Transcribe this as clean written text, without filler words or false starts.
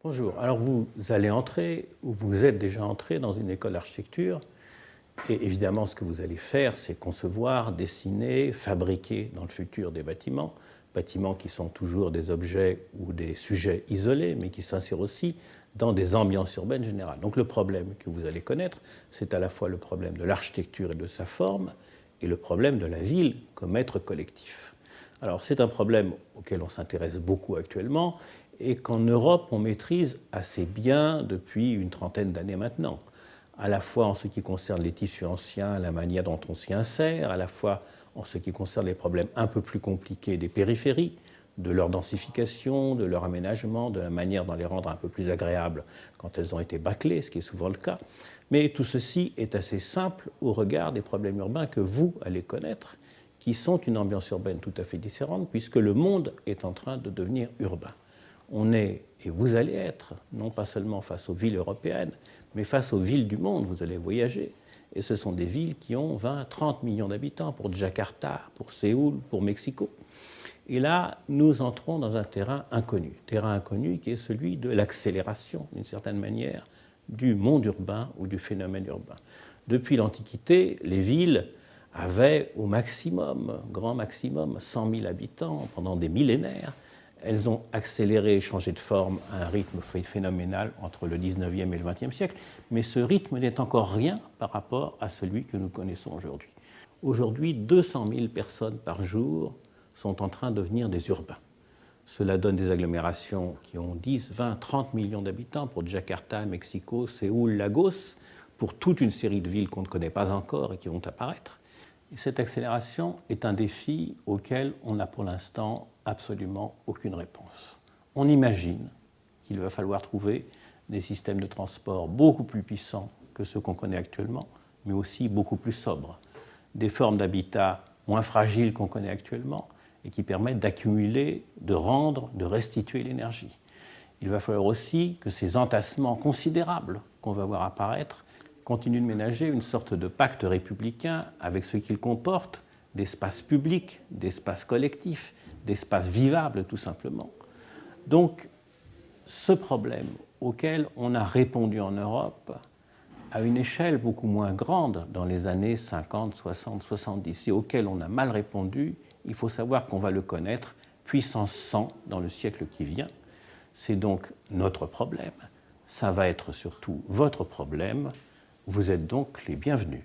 Bonjour. Alors vous allez entrer, ou vous êtes déjà entré dans une école d'architecture, et évidemment ce que vous allez faire, c'est concevoir, dessiner, fabriquer dans le futur des bâtiments, bâtiments qui sont toujours des objets ou des sujets isolés, mais qui s'insèrent aussi dans des ambiances urbaines générales. Donc le problème que vous allez connaître, c'est à la fois le problème de l'architecture et de sa forme, et le problème de la ville comme être collectif. Alors c'est un problème auquel on s'intéresse beaucoup actuellement, et qu'en Europe, on maîtrise assez bien depuis une trentaine d'années maintenant, à la fois en ce qui concerne les tissus anciens, la manière dont on s'y insère, à la fois en ce qui concerne les problèmes un peu plus compliqués des périphéries, de leur densification, de leur aménagement, de la manière d'en les rendre un peu plus agréables quand elles ont été bâclées, ce qui est souvent le cas. Mais tout ceci est assez simple au regard des problèmes urbains que vous allez connaître, qui sont une ambiance urbaine tout à fait différente, puisque le monde est en train de devenir urbain. On est, et vous allez être, non pas seulement face aux villes européennes, mais face aux villes du monde, vous allez voyager. Et ce sont des villes qui ont 20, 30 millions d'habitants, pour Jakarta, pour Séoul, pour Mexico. Et là, nous entrons dans un terrain inconnu qui est celui de l'accélération, d'une certaine manière, du monde urbain ou du phénomène urbain. Depuis l'Antiquité, les villes avaient au maximum, grand maximum, 100 000 habitants pendant des millénaires. Elles ont accéléré et changé de forme à un rythme phénoménal entre le 19e et le 20e siècle, mais ce rythme n'est encore rien par rapport à celui que nous connaissons aujourd'hui. Aujourd'hui, 200 000 personnes par jour sont en train de devenir des urbains. Cela donne des agglomérations qui ont 10, 20, 30 millions d'habitants pour Jakarta, Mexico, Séoul, Lagos, pour toute une série de villes qu'on ne connaît pas encore et qui vont apparaître. Et cette accélération est un défi auquel on n'a pour l'instant absolument aucune réponse. On imagine qu'il va falloir trouver des systèmes de transport beaucoup plus puissants que ceux qu'on connaît actuellement, mais aussi beaucoup plus sobres. Des formes d'habitat moins fragiles qu'on connaît actuellement et qui permettent d'accumuler, de rendre, de restituer l'énergie. Il va falloir aussi que ces entassements considérables qu'on va voir apparaître continue de ménager une sorte de pacte républicain avec ce qu'il comporte d'espaces publics, d'espaces collectifs, d'espaces vivables tout simplement. Donc, ce problème auquel on a répondu en Europe à une échelle beaucoup moins grande dans les années 50, 60, 70 et auquel on a mal répondu, il faut savoir qu'on va le connaître puissance 100 dans le siècle qui vient. C'est donc notre problème. Ça va être surtout votre problème. Vous êtes donc les bienvenus.